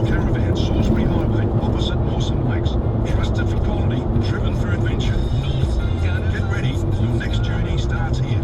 Caravan, Salisbury Highway, opposite Mawson Lakes. Trusted for quality, driven for adventure. Get ready, your next journey starts here.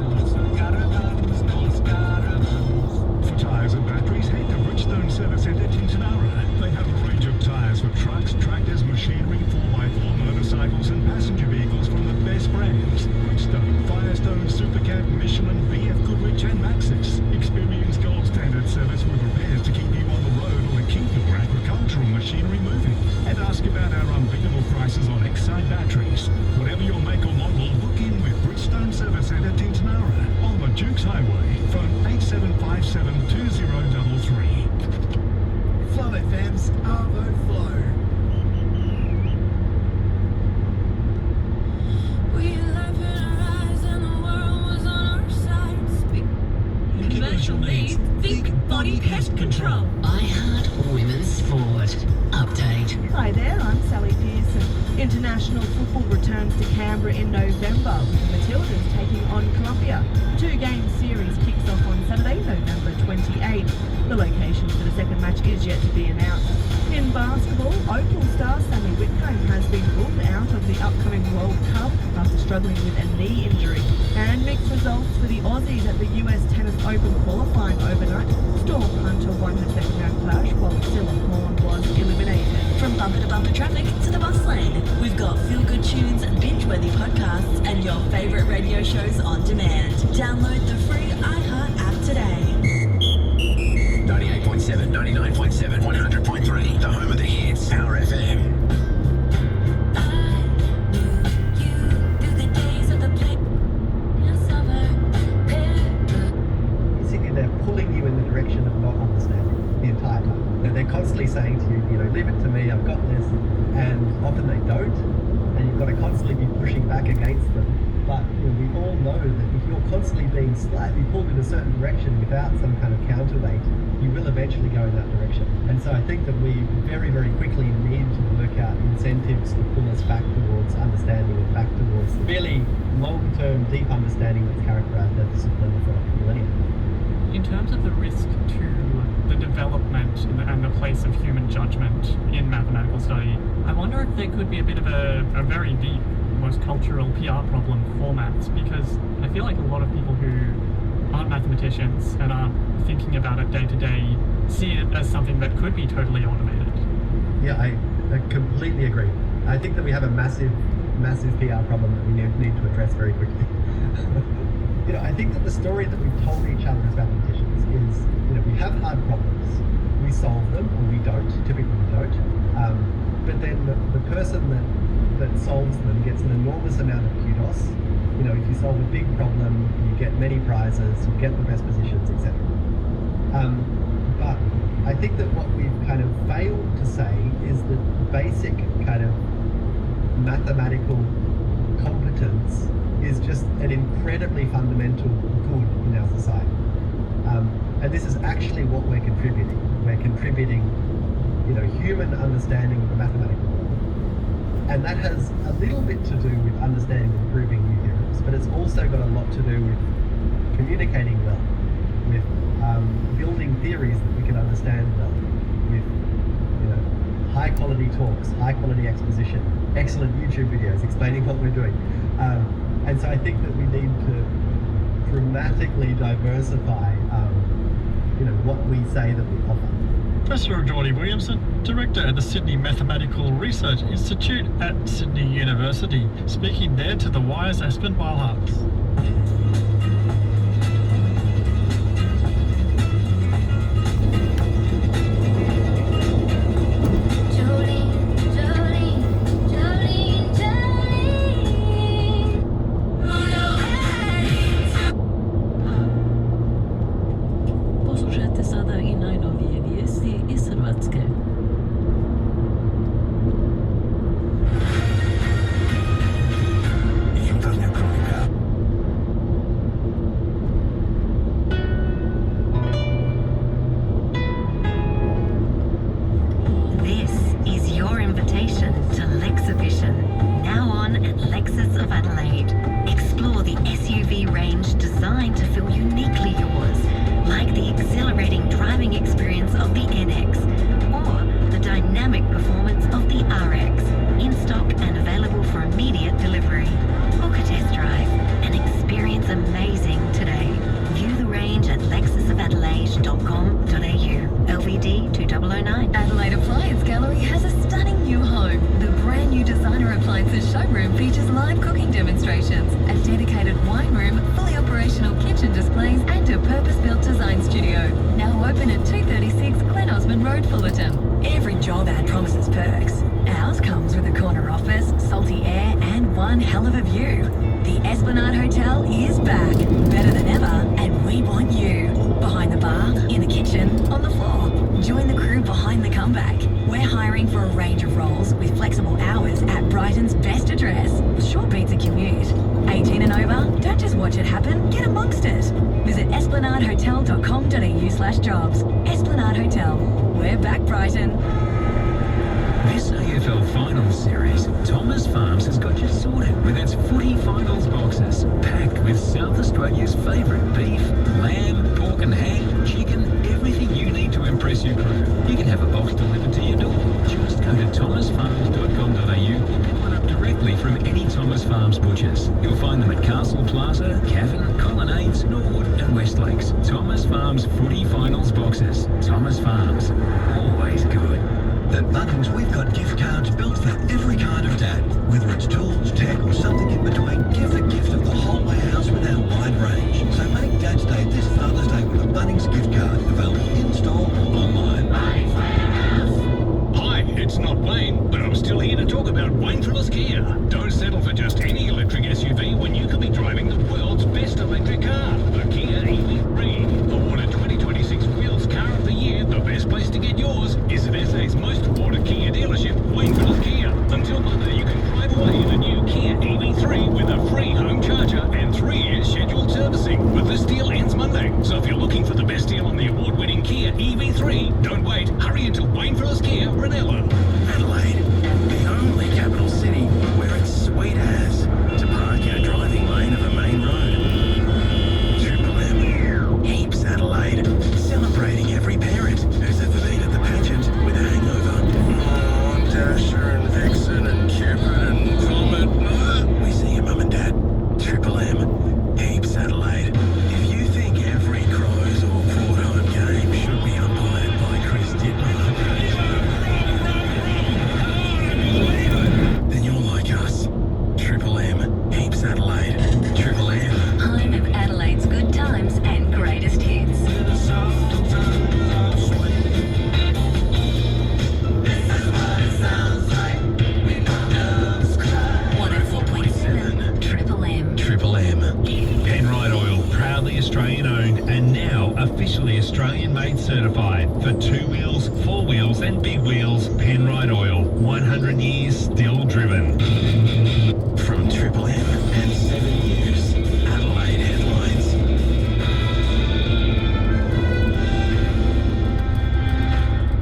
For tyres and batteries, head to Bridgestone Service Centre, Tintinara. They have a range of tyres for trucks, tractors, machinery, 4x4 motorcycles and passenger vehicles from the best brands. Bridgestone, Firestone, Supercab, Michelin, BF Goodrich and Maxxis. Experience gold standard service with repairs to keep you on the road or to keep your agricultural machinery moving. And ask about our unbeatable prices on X-Side batteries. Whatever your make or model, book in with Bridgestone Service Centre, Tintinara on the Dukes Highway. Phone 8757 2033. Flow FM's Arvo Flow. We left in our eyes and the world was on our side. Commercial needs, think body pest control. I Heart Women's Sport. Update. Hi there, I'm Sally Pearson. International football returns to Canberra in November, with the Matildas taking on Colombia. The two-game series kicks off on Saturday, November 28th. The location for the second match is yet to be announced. In basketball, Opal star Sammy Whitcomb has been ruled out of the upcoming World Cup after struggling with a knee injury. And mixed results for the Aussies at the US Tennis Open qualifying overnight. Storm Hunter won her second round clash while Cilla Horn was eliminated. From bumper to bumper traffic to the bus lane, we've got feel-good tunes, binge-worthy podcasts, and your favourite radio shows on demand. Download the free iHeart app today. 98.7, 99.7, 100.3, the home of the hits, Power FM. Basically, they're pulling you in the direction of not understanding the entire time. They're constantly saying to you, leave it to me, I've got this, and often they don't, and you've got to constantly be pushing back against them. But we all know that if you're constantly being slightly pulled in a certain direction without some kind of counterweight, you will eventually go in that direction. And so I think that we very, very quickly need to work out incentives to pull us back towards understanding and back towards really long-term, deep understanding that's characterized our discipline for millennia. In terms of the risk to the development and the place of human judgment in mathematical study, I wonder if there could be a bit of a very deep, almost cultural PR problem for maths, because I feel like a lot of people who aren't mathematicians and aren't thinking about it day to day see it as something that could be totally automated. Yeah, I completely agree. I think that we have a massive PR problem that we need to address very quickly. I think that the story that we've told each other as mathematicians is, we have hard problems, we solve them, or we don't, typically we don't, but then the person that solves them gets an enormous amount of kudos. If you solve a big problem, you get many prizes, you get the best positions, etc. But I think that what we've kind of failed to say is that basic kind of mathematical competence is just an incredibly fundamental good in our society. And this is actually what we're contributing. We're contributing, human understanding of the mathematical world. And that has a little bit to do with understanding and proving new theorems, but it's also got a lot to do with communicating well, with building theories that we can understand well, with high quality talks, high quality exposition, excellent YouTube videos explaining what we're doing. And so I think that we need to dramatically diversify, what we say that we offer. Professor Geordie Williamson, Director at the Sydney Mathematical Research Institute at Sydney University, speaking there to the Wise Aspen Wildhearts. dynamic performance of the RX. In stock and available for immediate delivery. Book a test drive and experience amazing today. View the range at lexusofadelaide.com.au. LVD 2009. Adelaide Appliance Gallery has a stunning new home. The brand new designer appliances showroom features live cooking demonstrations, a dedicated wine room, fully operational kitchen displays, and a purpose-built design studio. Now open at 236 Glen Osmond Road, Fullerton. Every job ad promises perks. Ours comes with a corner office, salty air, and one hell of a view. The Esplanade Hotel is back, better than ever, and we want you. Behind the bar, in the kitchen, on the floor. Join the crew behind the comeback. We're hiring for a range of roles with flexible hours at Brighton's best address. Sure beats a commute. 18 and over? Don't just watch it happen, get amongst it. Visit esplanadehotel.com.au/jobs. Esplanade Hotel. We're back, Brighton. This AFL Finals series, Thomas Farms has got you sorted with its footy finals boxes, packed with South Australia's favourite beef, lamb, pork and ham, chicken, everything you need to impress your crew. You can have a box delivered to your door. Just go to thomasfarms.com.au and pick one up directly from any Thomas Farms butchers. You'll find them at Castle Plaza, Cavan, Colonnades, Norwood and West Lakes. Thomas Farms Footy Finals boxes. Thomas Farms. Always good. At Bunnings, we've got gift cards built for every kind of dad. Whether it's tools, tech, or something in between, give the gift of the whole warehouse with our wide range. So make Dad's Day this Father's Day with a Bunnings gift card, available in-store or online. Hi, it's not Wayne, but I'm still here to talk about Wayne Thrillers Kia. Don't settle for just any electric SUV when you could be driving the world's best electric car, the Kia EV3. Awarded 2026 Wheels Car of the Year, the best place to get yours is at SA's most awarded Kia dealership, Wayne Thrillers Kia. Until Monday, you can drive away in a new Kia EV3 with a free home charger and 3 years scheduled servicing. But this deal ends Monday, so if you're looking for the best deal on the award-winning Kia EV3, don't wait. Hurry into Wayne Thrillers Kia, Ranella. Adelaide, the only capital city where it's sweet as to park in a driving lane of a main road. Triple M, heaps Adelaide, celebrating every parent who's ever been at the pageant with a hangover. Oh, Dasher and Vixen and Cupid and Vomit. We see your mum and dad. Triple M, heaps Adelaide. If you think every Crows or Port home game should be umpired by Chris Dittmar, then you're like us. Triple M, heaps Adelaide. Triple M. Home of Adelaide's good times and greatest hits. 104.7 Triple M. Triple M. Penrite Oil, proudly Australian owned and now officially Australian made certified for 2 wheels, 4 wheels and big wheels. Penrite Oil, 100 years still driven. From Triple M and 7 News, Adelaide headlines.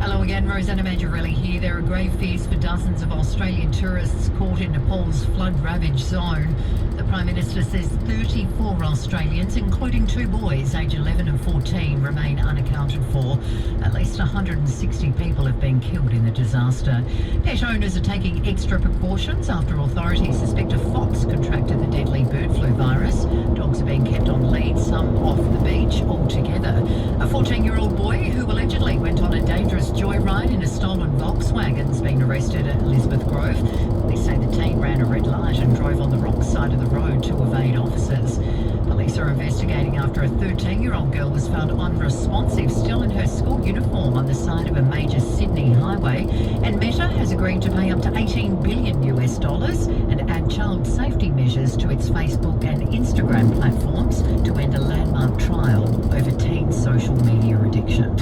Hello again, Rosanna Mangiarelli here. There are grave fears for dozens of Australian tourists caught in Nepal's flood-ravaged zone. The Prime Minister says 34 Australians, including 2 boys, aged 11 and 14, remain unaccounted for. At least 160 people have been killed in the disaster. Pet owners are taking extra precautions after authorities suspect a fox contracted the deadly bird flu virus. Dogs are being kept on lead, some off the beach altogether. A 14-year-old boy who allegedly went on a dangerous joyride in a stolen Volkswagen has been arrested at Elizabeth Grove. Police say the teen ran a red light and drove on the wrong side of the road to evade officers. Police are investigating after a 13-year-old girl was found unresponsive, still in her school uniform on the side of a major Sydney highway. And Meta has agreed to pay up to $18 billion and add child safety measures to its Facebook and Instagram platforms to end a landmark trial over teen social media addiction.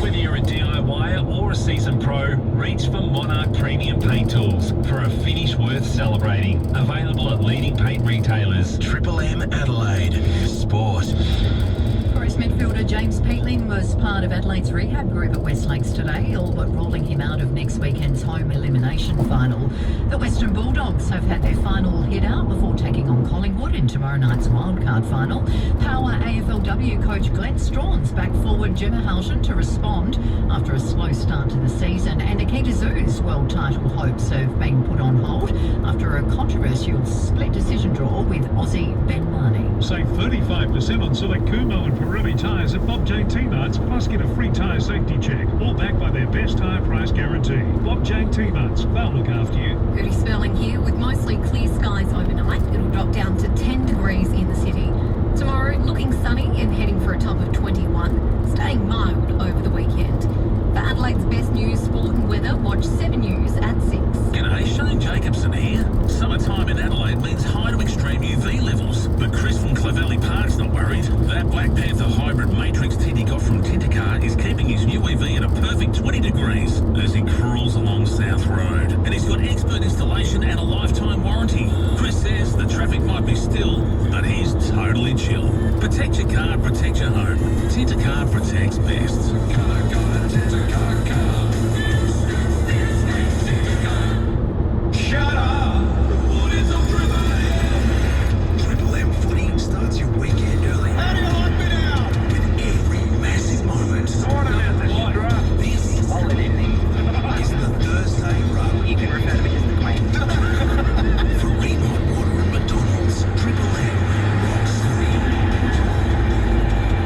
Whether you're a DIYer or a seasoned pro, reach for Monarch Premium Paint Tools for a finish worth celebrating. Available at leading paint retailers. Triple M Adelaide. Sport. Forest midfielder James Peatling was part of Adelaide's rehab group at West Lakes today, all but ruling him out of next weekend's home elimination final. The Western Bulldogs have had their final hit out before taking on Collingwood in tomorrow night's wildcard final. Power AFLW coach Glenn Strawn's back forward Gemma Houghton to respond after a slow start to the season, and a Peter Zoo's world title hopes have been put on hold after a controversial split decision draw with Aussie Ben Marnie. Save 35% on select Kumo and Pirelli tyres at Bob Jane T-Marts, plus get a free tyre safety check. All backed by their best tyre price guarantee. Bob Jane T-Marts, they'll look after you. Pretty spelling here with mostly clear skies overnight. It'll drop down to 10 degrees in the city. Tomorrow, looking sunny and heading for a top of 21, staying mild over the weekend. For Adelaide's best news, sport and weather, watch 7 News at 6. G'day, Shane Jacobson here. Summertime in Adelaide means high to extreme UV levels, but Chris from Clovelly Park's not worried. That Black Panther hybrid Matrix tint he got from Tintercar is keeping his new EV at a perfect 20 degrees as he crawls along South Road. And he's got expert installation and a lifetime warranty. Chris says the traffic might be still, but he's totally chill. Protect your car, protect your home. Tintercar protects best. Shut up! Reporters on Triple M. Triple M footy starts your weekend early. How do you like me now? With every massive moment. What about the strap? This is the Thursday Rub. You can refer to me as the Queen. For Ream Hot Water and McDonald's, Triple M rocks footy.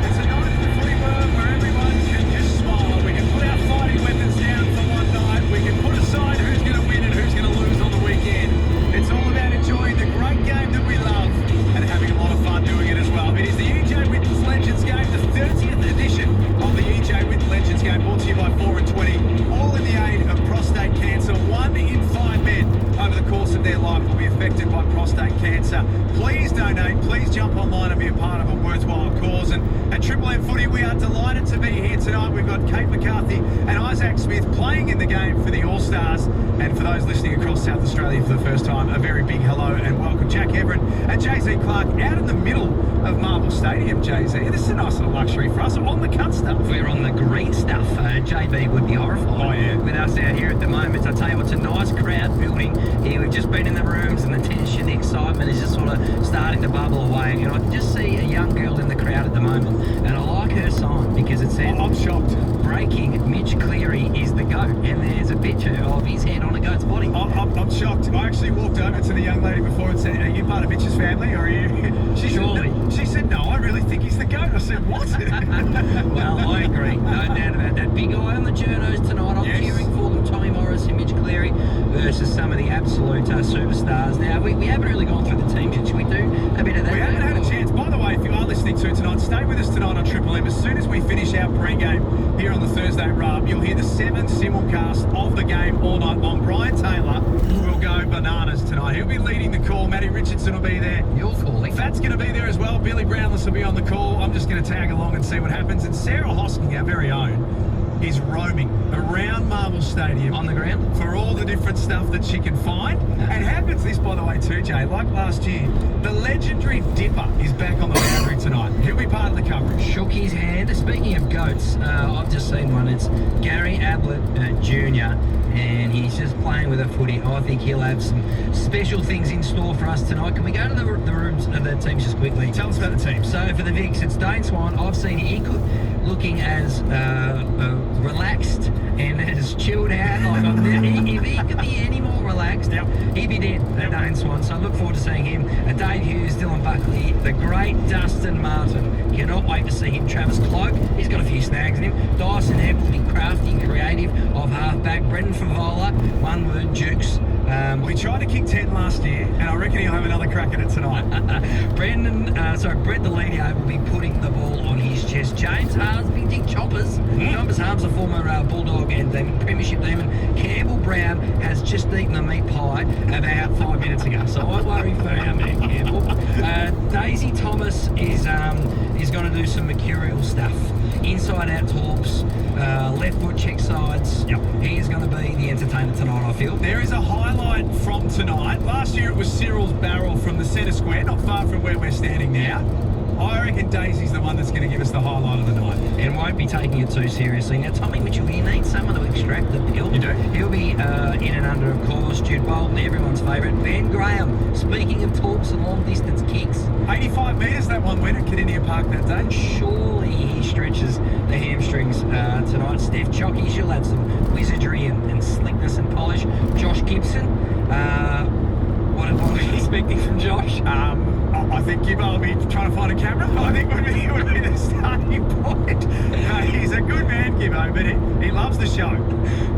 It's a night for footy world where everyone can just smile. We can put our fighting weapons down for one night. We can put aside who's going to win and who's going to lose on the weekend. It's all about enjoying the great game that we love and having a lot of fun doing it as well. It is the EJ Witten's Legends Game, the 30th edition of the EJ Witten Legends Game, brought to you by 4 and 20, all in the aid of prostate cancer. 1 in 5 men over the course of their life will be affected by prostate cancer. Please donate, please jump online and be a part of a worthwhile cause. And at Triple M Footy, we are delighted to be here tonight. We've got Kate McCarthy and Isaac Smith playing in the game for the All-Stars. And for those listening across South Australia for the first time, a very big hello and welcome. Jack Everett and Jay-Z Clark out in the middle of Marvel Stadium, Jay-Z. This is a nice little luxury for us. On the cut stuff. We're on the green stuff. JB would be horrified Oh, yeah. with us out here at the moment. I tell you what's a nice crowd building here. We've just been in the rooms and the tension, the excitement is just sort of starting to bubble away. And I can just see a young girl in the crowd at the moment. And I like her sign because it says, I'm shocked. breaking, Mitch Cleary is the GOAT. And there's a picture of his head on a goat's body. I'm shocked. I actually walked over to the young lady before and said, are you part of Mitch's family or are you? She said, no, I really think he's the GOAT. I said, what? Well, I agree. No doubt about that. Big eye on the journos tonight. I'm cheering for them. Tommy Morris and Mitch Cleary versus some of the absolute superstars. Now, we haven't really gone through the team. Should we do a bit of that? We haven't had a chance. By the way, if you are listening to tonight, stay with us tonight on Triple M. As soon as we finish our pre-game here on the Thursday Rub, you'll hear the 7 simulcast of the game all night long. Brian Taylor will go bananas tonight. He'll be leading the call. Matty Richardson will be there. You're calling. Fat's going to be there as well. Billy Brownless will be on the call. I'm just going to tag along and see what happens. And Sarah Hosking, our very own, is roaming around Marvel Stadium on the ground for all the different stuff that she can find. And happens this, by the way, too, Jay, like last year, the legendary Dipper is back on the boundary tonight. He'll be part of the coverage. Shook his hand. Speaking of goats, I've just seen one. It's Gary Ablett Jr. and he's just playing with a footy. I think he'll have some special things in store for us tonight. Can we go to the rooms of the teams just quickly? Tell us about the team. So for the Vicks, it's Dane Swan. I've seen he could looking as relaxed and as chilled out. If he could be any more relaxed, he'd be dead, Dane Swan. So I look forward to seeing him. Dave Hughes, Dylan Buckley, the great Dustin Martin. Cannot wait to see him. Travis Cloak, he's got a few snags in him. Dyson Heppley, crafty, creative of halfback. Brendan Favola, one word, Jukes. We tried to kick 10 last year, and I reckon he'll have another crack at it tonight. Brett Delidio will be putting the ball on his chest. James Harms, Big Dick Choppers. Choppers Harms, a former Bulldog and Premiership Demon. Campbell Brown has just eaten a meat pie about 5 minutes ago, so I worry for our man Campbell. Daisy Thomas is going to do some mercurial stuff. Inside out talks, left foot check sides. He is going to be the entertainer tonight, I feel. There is a highlight from tonight. Last year it was Cyril's barrel from the centre square, not far from where we're standing now. I reckon Daisy's the one that's going to give us the highlight of the night. And won't be taking it too seriously. Now, Tommy Mitchell, you need someone to extract the pill. You do. He'll be in and under, of course, Jude Bolton, everyone's favourite. Ben Graham, speaking of talks and long-distance kicks. 85 metres that one went at Kardinia Park that day. Surely he stretches the hamstrings tonight. Steph Chocky, she'll have some wizardry and sling Gosh. I think Gibbo will be trying to find a camera. I think would be the starting point. He's a good man, Gibbo, but he loves the show.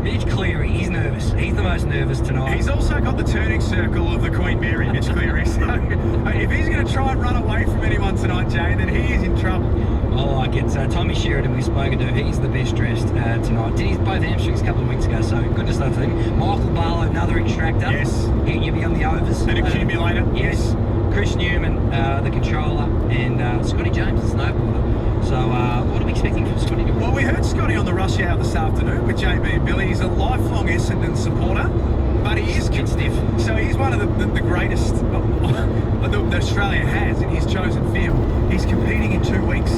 Mitch Cleary, he's nervous. He's the most nervous tonight. He's also got the turning circle of the Queen Mary, Mitch Cleary. So if he's going to try and run away from anyone tonight, Jay, then he is in trouble. I like it. Tommy Sheridan, we've spoken to, he's the best dressed tonight. Did his both hamstrings a couple of weeks ago, so good to start seeing. Michael Barlow, another extractor. Yes. He'll be on the overs. An accumulator. Yes. Chris Newman, the controller, and Scotty James, the snowboarder. So what are we expecting from Scotty? Well, we heard Scotty on the rush hour this afternoon with JB and Billy. He's a lifelong Essendon supporter, but he is stiff. So he's one of the greatest that Australia has in his chosen field. He's competing in 2 weeks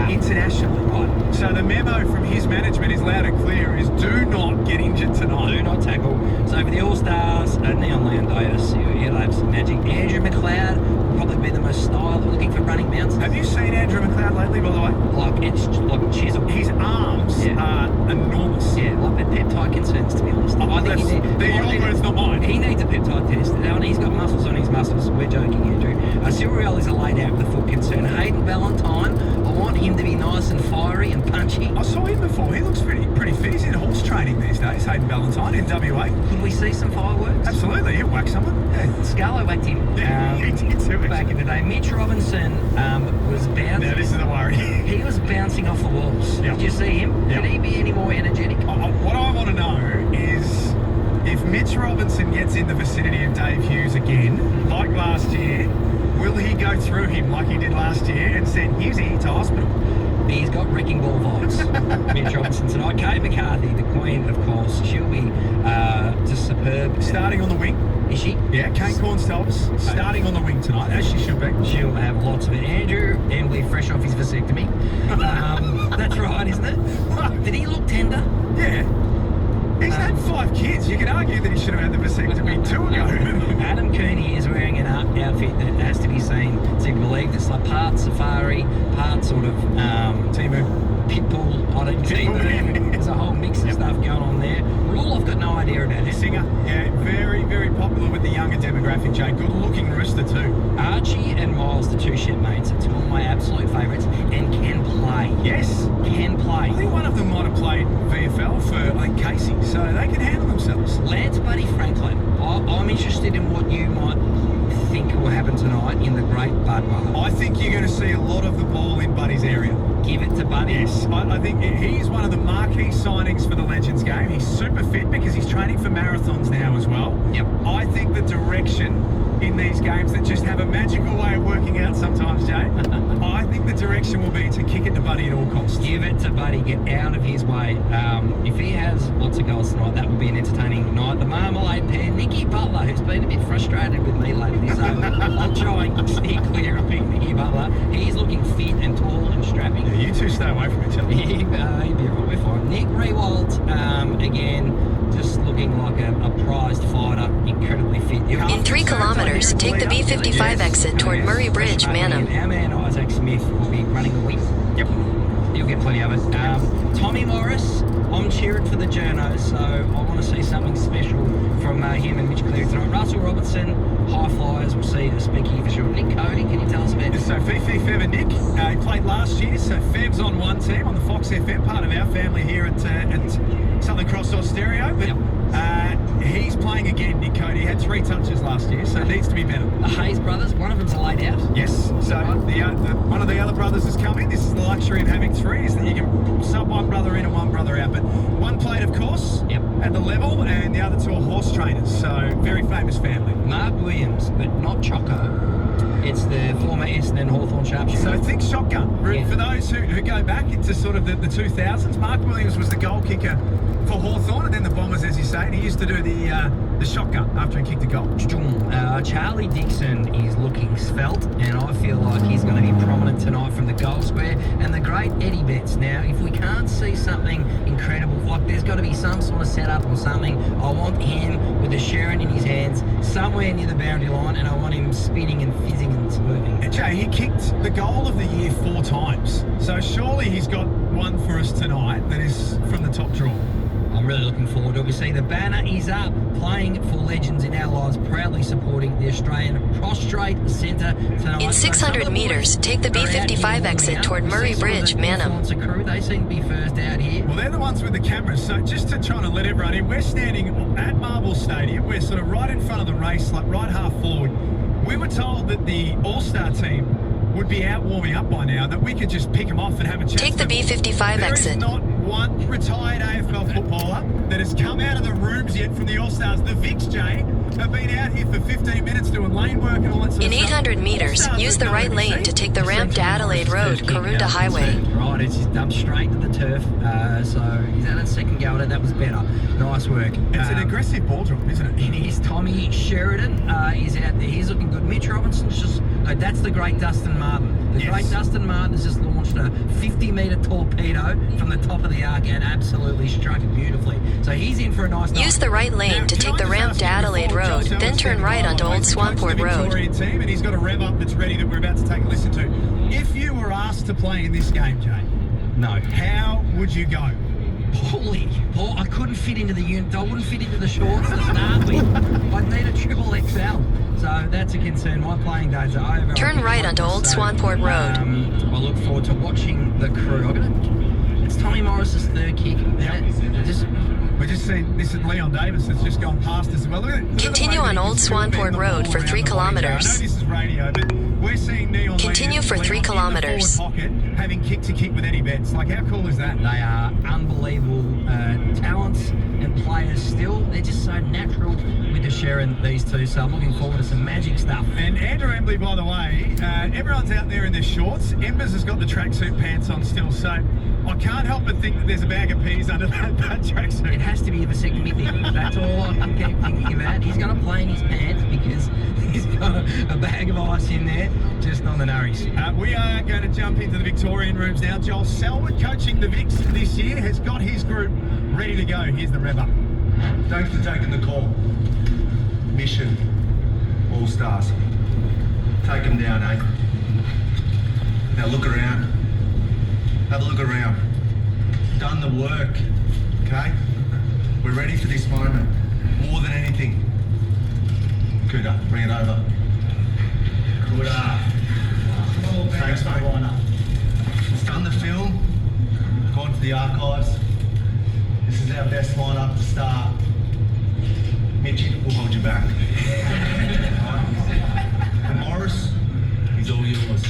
internationally. Right. So the memo from his management is loud and clear: is do not get injured tonight. Do not tackle. So for the All Stars, Neon Leondatus, he'll have some magic. Andrew McLeod will probably be the most styled, looking for running bounces. Have you seen Andrew McLeod lately, by the way? Like it's like chisel. His arms are enormous. Yeah, like the peptide concerns, to be honest. I think they're your words, not mine. He needs a peptide test. Now, he's got muscles on his muscles. We're joking, Andrew. Silverell is a laid out with the foot concern. Hayden Valentine, I want him to be nice and fiery and punchy. I saw him before. He looks pretty fit. He's in horse training these days, Hayden Valentine, in WA. Could we see some fireworks? Absolutely. He'll whack someone. Yeah. Scarlo whacked him. He did too. Back in the day. Mitch Robinson was bouncing. Now, this is the worry. He was bouncing off the walls. Yep. Did you see him? Yep. Could he be any more energetic? What I want to know is if Mitch Robinson gets in the vicinity of Dave Hughes again, like last year, will he go through him like he did last year and send Hughesy to hospital? He's got wrecking ball vibes. Mitch Robinson tonight. Kate McCarthy, the Queen, of course. She'll be just superb. Starting on the wing. Is she? Yeah, Kate Cornstallis starting on the wing tonight, as she should be. She'll have lots of it. Andrew Embley, fresh off his vasectomy. That's right, isn't it? Did he look tender? Yeah. He's had 5 kids. You can argue that he should have had the vasectomy 2 ago. Adam Cooney is wearing an outfit that has to be seen to believe. It's like part safari, part sort of Timu. Pitbull. I don't Timu. There's a whole mix of stuff going on there. Rule, I've got no idea about it. Singer. Yeah, very, very popular with the younger demographic, Jay. Good-looking rooster too. Archie and Miles, the 2 shipmates, are 2 of my absolute favourites and can play. Yes. Can play. I think one of them might have played VFL for, I think, Casey, so they can handle themselves. Lance Buddy Franklin, I'm interested in what you might think will happen tonight in the Great Budweiser. I think you're going to see a lot of the ball in Buddy's area. Give it to Buddy. Yes, I think he's one of the marquee signings for the Legends game. He's super fit because he's training for marathons now as well. Yep. I think the direction in these games that just have a magical way of working out sometimes, Jay, I think the direction will be to kick it to Buddy at all costs. Give it to Buddy, get out of his way. If he has lots of goals tonight, that will be an entertaining night. The Marmalade pair, Nicky Butler, who's been a bit frustrated with me lately, so I'll try and steer clear of Nicky Butler. He's looking fit and tall and strapping. Yeah, you two stay away from each other. He'll be right, we're fine. Nick Rewald, again, just looking like a prized fighter, incredibly fit. In 3 kilometres, take the B55 exit toward Murray Bridge, Manham. Our man Isaac Smith will be running the wing. Yep. You'll get plenty of it. Tommy Morris, I'm cheering for the journos, so I want to see something special from him and Mitch Cleary tonight. Russell Robertson, high flyers, we'll see a speak here for sure. Nick Cody, can you tell us about this? So Fifi, Fev and Nick, he played last year, so Fev's on one team, on the Fox FM, part of our family here at Southern Cross Stereo, but he's playing again, Nick Cody. He had 3 touches last year, so it needs to be better. The Hayes brothers, one of them's a laid out. Yes, so one of the other brothers has come in. This is the luxury of having 3, is that you can sub one brother in and one brother out. But one played, of course, at the level, and the other 2 are horse trainers, so very famous family. Mark Williams, but not Choco. It's the former Essendon Hawthorn sharpshooter. So think shotgun. Yeah. For those who go back into sort of the 2000s, Mark Williams was the goal kicker for Hawthorn, and then the Bombers, as you say, and he used to do the shotgun after he kicked a goal. Charlie Dixon is looking svelte, and I feel like he's going to be prominent tonight from the goal square. And the great Eddie Betts. Now, if we can't see something incredible, like there's got to be some sort of setup or something, I want him with the Sharon in his hands somewhere near the boundary line, and I want him spinning and fizzing and swerving. Jay, he kicked the goal of the year 4 times, so surely he's got one for us tonight that is from the top drawer. I'm I'm really looking forward to it. We see the banner is up, playing for legends in our lives, proudly supporting the Australian prostrate centre tonight. In 600 meters, take the B55 exit toward Murray Bridge, Manham. Crew, they seem to be first out here. Well, they're the ones with the cameras, so just to try to let everyone in, we're standing at Marvel Stadium. We're sort of right in front of the race, like right half forward. We were told that the All-Star team would be out warming up by now, that we could just pick them off and have a chat. Take the B55 There exit. is not one retired AFL footballer that has come out of the rooms yet from the All-Stars. The Vicks, Jay, have been out here for 15 minutes doing lane work and all that sort In of stuff. 800 meters, All-Stars use have the no right lane to take the ramp to Adelaide Road, Karoonda Highway. Right, it's just dumped straight to the turf. So he's at a second go at it. That was better. Nice work. It's an aggressive ball drop, isn't it? It is. Tommy Sheridan is out there. He's looking good. Mitch Robinson's just... No, that's the great Dustin Martin. The great Dustin Martin has just launched a 50-metre torpedo from the top of the arc and absolutely struck it beautifully. So he's in for a nice night. Use the right lane to take the ramp to Adelaide Road, then turn right onto Old Swanport Road. Team, and he's got a rev up that's ready that we're about to take a listen to. If you were asked to play in this game, Jay, no, how would you go? Poorly. I couldn't fit into the unit. I wouldn't fit into the shorts to start with. I'd need a triple XL. So that's a concern. My playing days are over. Turn right onto Old Swanport Road. I look forward to watching the crew. It's Tommy Morris's third kick. We're just seeing this is Leon Davis that's just gone past us as well. Look at it. Continue on Old Swanport Road for 3 kilometres. I know this is radio, but we're seeing Neon Continue for 3 kilometres. Pocket, having kick with Eddie Betts. Like, how cool is that? They are unbelievable talents and players still. They're just so natural with the Sharon, these two. So I'm looking forward to some magic stuff. And Andrew Embley, by the way, everyone's out there in their shorts. Embers has got the tracksuit pants on still, so I can't help but think that there's a bag of peas under that tracksuit. It has to be a vasectomy thing. That's all I can keep thinking about. He's going to play in his pants because he's got a bag of ice in there just on the nurries. We are going to jump into the Victorian rooms now. Joel Selwood, coaching the Vicks this year, has got his group ready to go. Here's the rev up. Thanks for taking the call. Mission All Stars. Take them down, eh? Now look around. Have a look around. Done the work, okay? We're ready for this moment, more than anything. Kuda, bring it over. Kuda. Thanks, mate. It's done the film, gone to the archives. This is our best lineup to start. Mitchie, we'll hold you back. And Morris, he's all yours.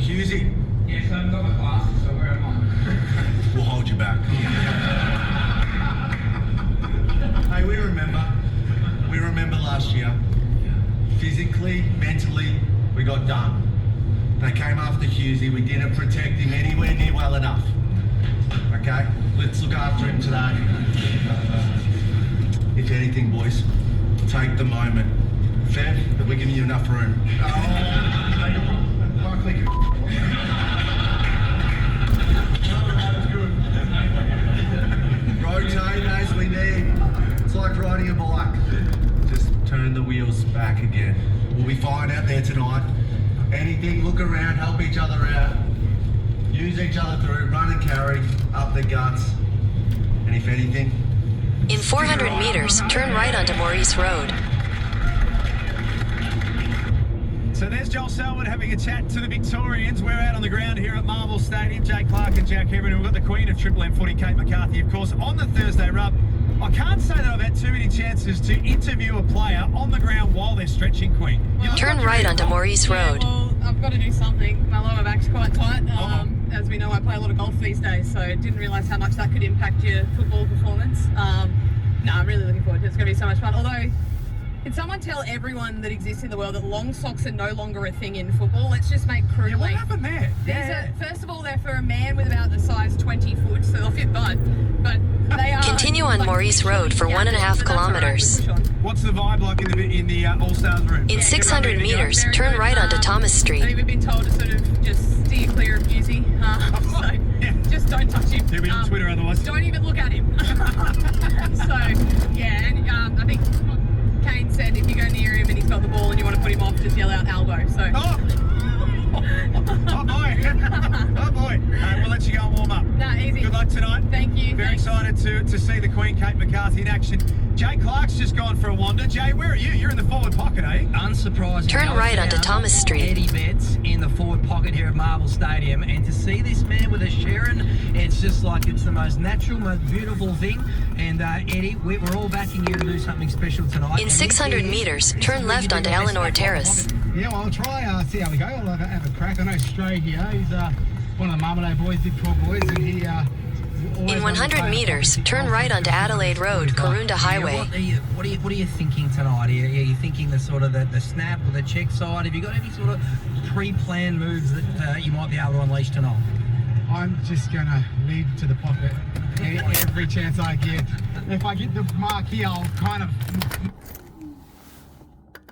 Husey. Yes, I've got my glasses, so where am I? We'll hold you back. Hey, we remember last year. Physically, mentally, we got done. They came after Husey. We didn't protect him anywhere near well enough. Okay? Let's look after him today. If anything, boys, take the moment. Fair? That we're giving you enough room. Rotate as we need. It's like riding a bike. Just turn the wheels back again. We'll be fine out there tonight. Anything, look around, help each other out. Use each other through, run and carry, up the guts. And if anything... In 400 meters, turn right onto Maurice Road. So there's Joel Selwood having a chat to the Victorians. We're out on the ground here at Marvel Stadium. Jay Clark and Jack Hebron. We've got the Queen of Triple M footy, Kate McCarthy, of course, on the Thursday rub. I can't say that I've had too many chances to interview a player on the ground while they're stretching, Queen. Turn right onto Maurice Road. Well, I've got to do something. My lower back's quite tight. As we know, I play a lot of golf these days, so I didn't realise how much that could impact your football performance. I'm really looking forward to it. It's going to be so much fun. Although, can someone tell everyone that exists in the world that long socks are no longer a thing in football? Let's just make crew length. What happened there? These are, first of all, they're for a man with about the size 20 foot, so they'll fit fine. But they are... Continue on Maurice Road for 1.5 kilometres. What's the vibe like in the All-Stars room? In 600 meters, turn right onto Thomas Street. I think we've been told to sort of just steer clear of Husey. So just don't touch him. He'll be on Twitter otherwise. Don't even look at him. So, yeah, and I think Kane said if you go near him and he's got the ball and you want to put him off, just yell out elbow. So. Oh boy. Oh boy. We'll let you go and warm up. Nah, easy. Good luck tonight. Thank you. Very excited to see the Queen, Kate McCarthy, in action. Jay Clark's just gone for a wander. Jay, where are you? You're in the forward pocket, eh? Unsurprisingly, Turn right onto Thomas Street. Eddie Betts in the forward pocket here at Marvel Stadium, and to see this man with a Sharon, it's just like it's the most natural, most beautiful thing. And Eddie, we're all backing you to do something special tonight. In 600 meters, turn left onto Eleanor Terrace. Yeah, well, I'll try, see how we go. I'll have a crack. I know Stray here, he's one of the Marmalade boys, Big 12 boys, and he... In 100 meters, turn right onto Adelaide Road, Karoonda Highway. What are you thinking tonight? Are you thinking the sort of the snap or the check side? Have you got any sort of pre-planned moves that you might be able to unleash tonight? I'm just going to lead to the pocket every chance I get. If I get the mark here, I'll kind of